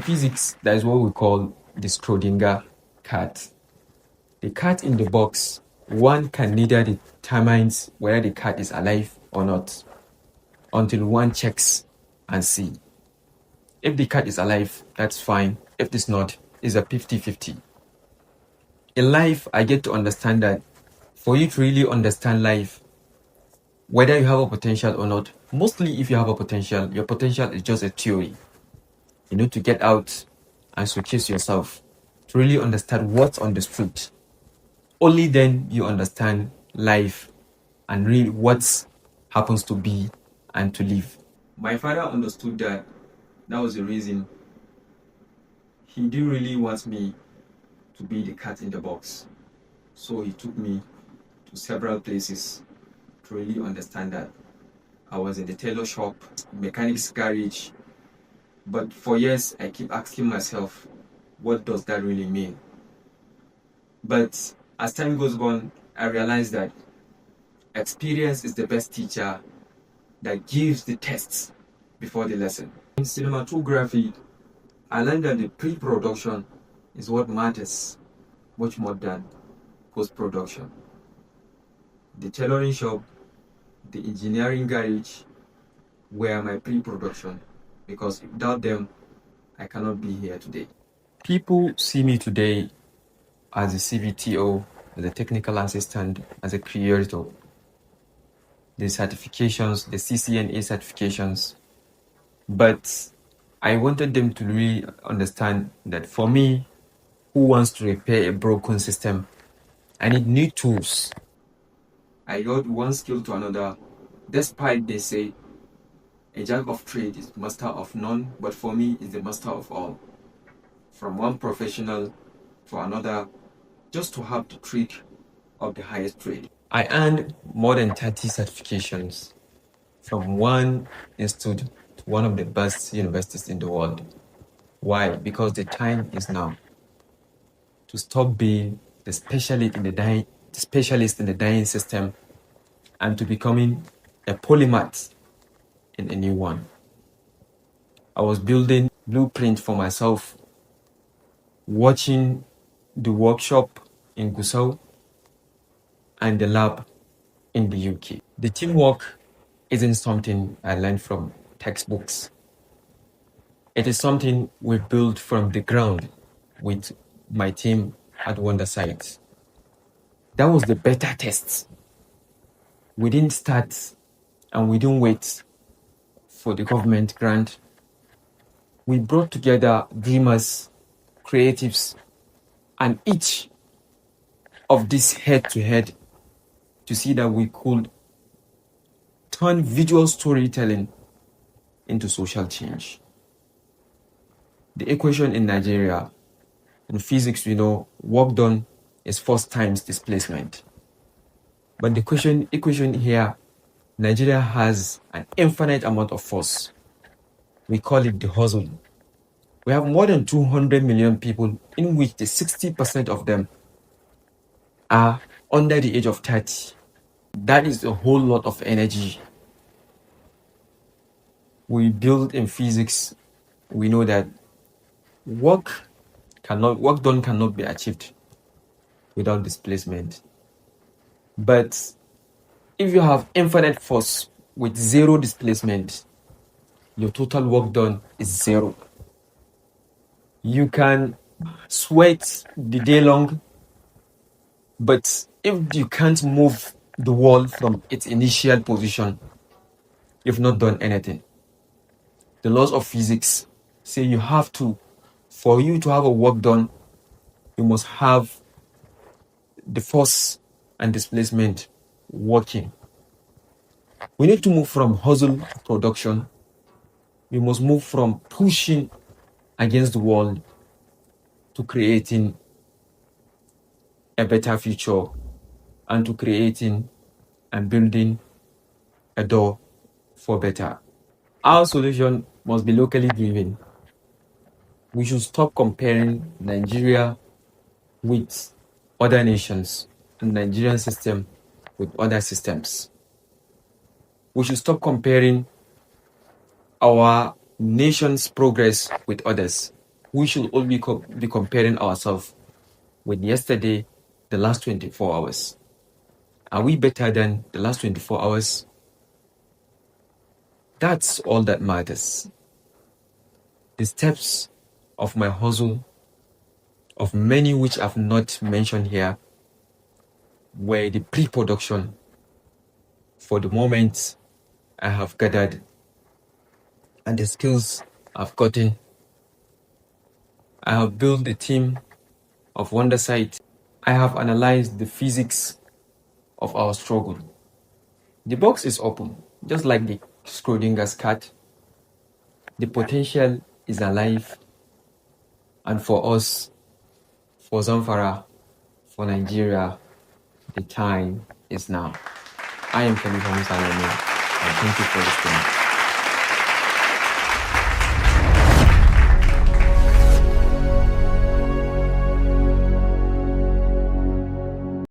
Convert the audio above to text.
physics, that is what we call the Schrödinger cat. The cat in the box, one can neither determine whether the cat is alive or not until one checks and see. If the cat is alive, that's fine. If it's not, it's a 50-50. In life, I get to understand that for you to really understand life, whether you have a potential or not, mostly if you have a potential, your potential is just a theory. You need to get out and showcase yourself to really understand what's on the street. Only then you understand life and really what happens to be and to live. My father understood that was the reason he didn't really want me to be the cat in the box. So he took me to several places to really understand that. I was in the tailor shop, mechanic's garage, but for years I keep asking myself, what does that really mean? But as time goes on, I realized that experience is the best teacher that gives the tests before the lesson. In cinematography, I learned that the pre-production is what matters much more than post-production. The tailoring shop, the engineering garage were my pre-production, because without them, I cannot be here today. People see me today as a CVTO, as a technical assistant, as a creator. The certifications, the CCNA certifications. But I wanted them to really understand that for me, who wants to repair a broken system, I need new tools. I got one skill to another, despite they say a jack of trade is master of none, but for me, it's the master of all. From one professional to another, just to have the trade of the highest trade. I earned more than 30 certifications from one institute to one of the best universities in the world. Why? Because the time is now to stop being the specialist in the dying system and to becoming a polymath in a new one. I was building blueprint for myself, watching the workshop in Gusau and the lab in the UK. The teamwork isn't something I learned from textbooks. It is something we built from the ground with my team at Wonder Site. That was the beta test. We didn't start and we didn't wait for the government grant. We brought together dreamers, creatives, and each of this head-to-head to see that we could turn visual storytelling into social change. The equation in Nigeria, in physics, we know work done is force times displacement. But the equation here, Nigeria has an infinite amount of force. We call it the hustle. We have more than 200 million people, in which the 60% of them are under the age of 30. That is a whole lot of energy. We build in physics, we know that work done cannot be achieved without displacement. But if you have infinite force with zero displacement, your total work done is zero. You can sweat the day long, but if you can't move the wall from its initial position, you've not done anything. The laws of physics say for you to have a work done, you must have the force and displacement working. We need to move from hustle to production. We must move from pushing against the wall to creating a better future and to creating and building a door for better. Our solution must be locally driven. We should stop comparing Nigeria with other nations and Nigerian system with other systems. We should stop comparing our nation's progress with others. we should all be comparing ourselves with yesterday, the last 24 hours. Are we better than the last 24 hours? That's all that matters. The steps of my hustle, of many which I've not mentioned here, were the pre-production for the moment I have gathered and the skills I've gotten. I have built a team of WonderSight. I have analyzed the physics of our struggle. The box is open, just like the Schrödinger's cat. The potential is alive, and for us, for Zamfara, for Nigeria, the time is now. I am Khaliferh Musa Al-Amin, and thank you for listening.